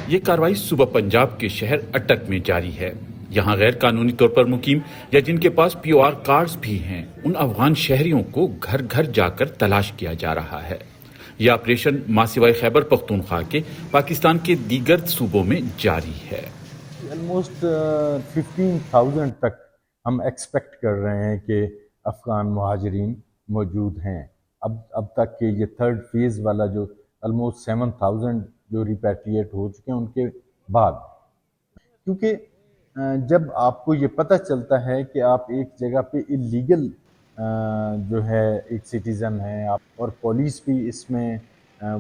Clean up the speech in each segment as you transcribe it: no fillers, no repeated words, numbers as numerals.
یہ کارروائی صوبہ پنجاب کے شہر اٹک میں جاری ہے۔ یہاں غیر قانونی طور پر مقیم یا جن کے پاس POR کارڈز بھی ہیں ان افغان شہریوں کو گھر گھر جا کر تلاش کیا جا رہا ہے۔ یہ آپریشن ماسوائے خیبر پختونخوا کے پاکستان کے دیگر صوبوں میں جاری ہے۔ آلموسٹ 15,000 تک ہم ایکسپیکٹ کر رہے ہیں کہ افغان مہاجرین موجود ہیں۔ اب تک کہ یہ تھرڈ فیز والا جو آلموسٹ 7,000 جو ریپیٹریٹ ہو چکے ہیں ان کے بعد، کیونکہ جب آپ کو یہ پتہ چلتا ہے کہ آپ ایک جگہ پہ اللیگل جو ہے ایک سٹیزن ہیں آپ، اور پولیس بھی اس میں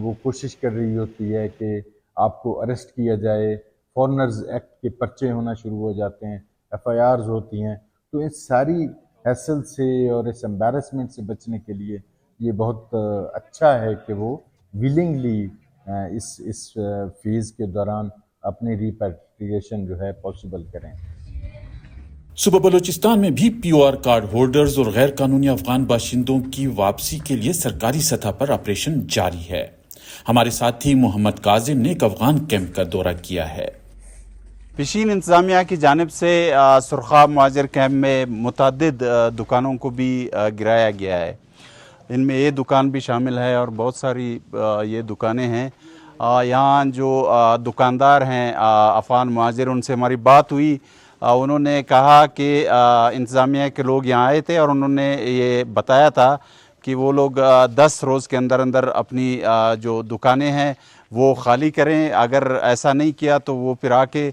وہ کوشش کر رہی ہوتی ہے کہ آپ کو اریسٹ کیا جائے، فورنرز ایکٹ کے پرچے ہونا شروع ہو جاتے ہیں، FIRs ہوتی ہیں، تو اس ساری ہیسل سے اور اس امبیرسمنٹ سے بچنے کے لیے یہ بہت اچھا ہے کہ وہ ولنگلی اس فیز کے دوران اپنی ریپیٹریشن جو ہے پاسبل کریں۔ صوبہ بلوچستان میں بھی POR کارڈ ہولڈرز اور غیر قانونی افغان باشندوں کی واپسی کے لیے سرکاری سطح پر آپریشن جاری ہے۔ ہمارے ساتھی محمد کاظم نے ایک افغان کیمپ کا دورہ کیا ہے۔ پیشین انتظامیہ کی جانب سے سرخاب مہاجر کیمپ میں متعدد دکانوں کو بھی گرایا گیا ہے۔ ان میں یہ دکان بھی شامل ہے اور بہت ساری یہ دکانیں ہیں۔ یہاں جو دکاندار ہیں افغان مہاجر، ان سے ہماری بات ہوئی، انہوں نے کہا کہ انتظامیہ کے لوگ یہاں آئے تھے اور انہوں نے یہ بتایا تھا کہ وہ لوگ 10 روز کے اندر اندر اپنی جو دکانیں ہیں وہ خالی کریں، اگر ایسا نہیں کیا تو وہ پھر آ کے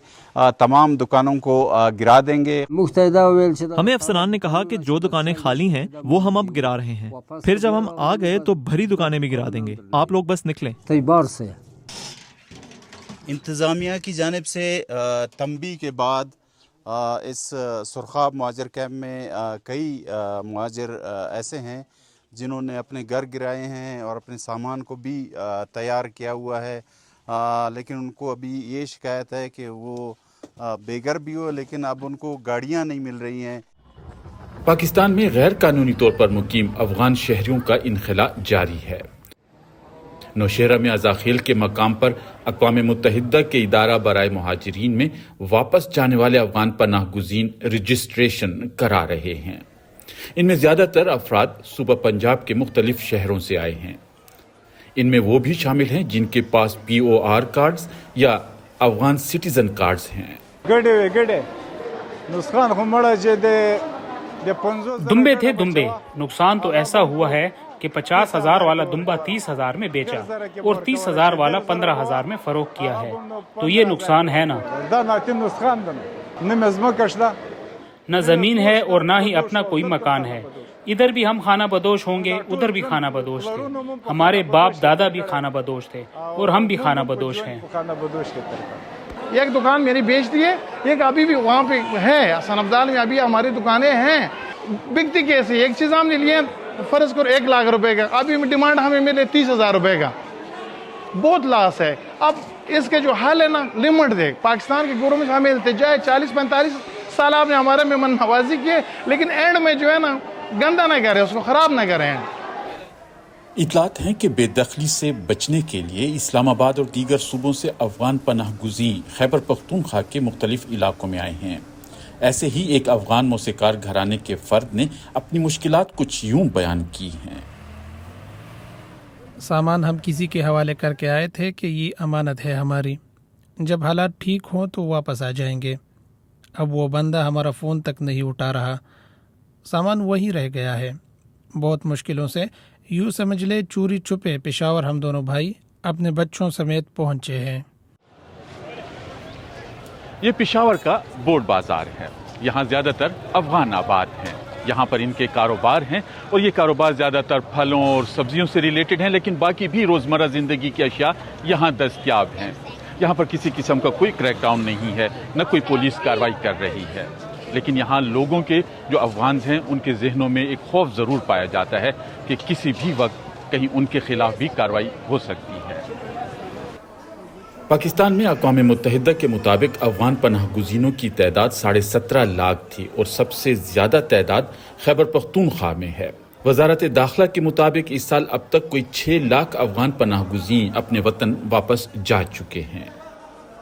تمام دکانوں کو گرا دیں گے۔ ہمیں افسران نے کہا کہ جو دکانیں خالی ہیں وہ ہم اب گرا رہے ہیں، پھر جب ہم آ گئے تو بھری دکانیں بھی گرا دیں گے، آپ لوگ بس نکلیں۔ انتظامیہ کی جانب سے تنبیہ کے بعد اس سرخاب مہاجر کیمپ میں کئی مہاجر ایسے ہیں جنہوں نے اپنے گھر گرائے ہیں اور اپنے سامان کو بھی تیار کیا ہوا ہے، لیکن ان کو ابھی یہ شکایت ہے کہ وہ بے گھر بھی ہو لیکن اب ان کو گاڑیاں نہیں مل رہی ہیں۔ پاکستان میں غیر قانونی طور پر مقیم افغان شہریوں کا انخلاء جاری ہے۔ نوشہرہ میں ازاخیل کے مقام پر اقوام متحدہ کے ادارہ برائے مہاجرین میں واپس جانے والے افغان پناہ گزین رجسٹریشن کرا رہے ہیں۔ ان میں زیادہ تر افراد صوبہ پنجاب کے مختلف شہروں سے آئے ہیں۔ ان میں وہ بھی شامل ہیں جن کے پاس POR کارڈز یا افغان سٹیزن کارڈز ہیں۔ دمبے تھے دمبے، نقصان تو ایسا ہوا ہے کہ 50,000 والا دمبا 30,000 میں بیچا اور 30,000 والا 15,000 میں فروخت کیا ہے، تو یہ نقصان ہے نا۔ نہ زمین ہے اور نہ ہی اپنا کوئی مکان ہے۔ ادھر بھی ہم خانہ بدوش ہوں گے، ادھر بھی خانہ بدوش تھے، ہمارے باپ دادا بھی خانہ بدوش تھے اور ہم بھی خانہ بدوش ہیں۔ ایک دکان میری بیچ دی ہے، ایک ابھی بھی وہاں پہ ہے سنبدال میں، ابھی ہماری دکانیں ہیں، بکتی کیسے؟ ایک چیز ہم نے لیے فرض کرو 1 لاکھ روپے کا، ابھی ڈیمانڈ ہمیں ملے 30,000 روپے کا، بہت لاس ہے۔ اب اس کے جو حل ہے نا، لمٹ دے، پاکستان کے گورنمنٹ سے ہمیں التجا ہے، 40-45 سال آپ نے ہمارے مہمان نوازی کی ہے، لیکن اینڈ میں جو ہے نا گندا نہ کریں، اس کو خراب نہ کریں۔ اطلاعات ہیں کہ بے دخلی سے بچنے کے لیے اسلام آباد اور دیگر صوبوں سے افغان پناہ گزین خیبر پختونخوا کے مختلف علاقوں میں آئے ہیں۔ ایسے ہی ایک افغان موسیقار گھرانے کے فرد نے اپنی مشکلات کچھ یوں بیان کی ہیں۔ سامان ہم کسی کے حوالے کر کے آئے تھے کہ یہ امانت ہے ہماری، جب حالات ٹھیک ہوں تو واپس آ جائیں گے۔ اب وہ بندہ ہمارا فون تک نہیں اٹھا رہا، سامان وہی رہ گیا ہے۔ بہت مشکلوں سے، یوں سمجھ لے چوری چھپے پشاور ہم دونوں بھائی اپنے بچوں سمیت پہنچے ہیں۔ یہ پشاور کا بورڈ بازار ہے، یہاں زیادہ تر افغان آباد ہیں، یہاں پر ان کے کاروبار ہیں اور یہ کاروبار زیادہ تر پھلوں اور سبزیوں سے ریلیٹڈ ہیں، لیکن باقی بھی روزمرہ زندگی کی اشیاء یہاں دستیاب ہیں۔ یہاں پر کسی قسم کا کوئی کریک ڈاؤن نہیں ہے، نہ کوئی پولیس کارروائی کر رہی ہے، لیکن یہاں لوگوں کے جو افغانز ہیں ان کے ذہنوں میں ایک خوف ضرور پایا جاتا ہے کہ کسی بھی وقت کہیں ان کے خلاف بھی کارروائی ہو سکتی ہے۔ پاکستان میں اقوام متحدہ کے مطابق افغان پناہ گزینوں کی تعداد 17.5 لاکھ تھی اور سب سے زیادہ تعداد خیبر پختونخوا میں ہے۔ وزارت داخلہ کے مطابق اس سال اب تک کوئی 6 لاکھ افغان پناہ گزین اپنے وطن واپس جا چکے ہیں۔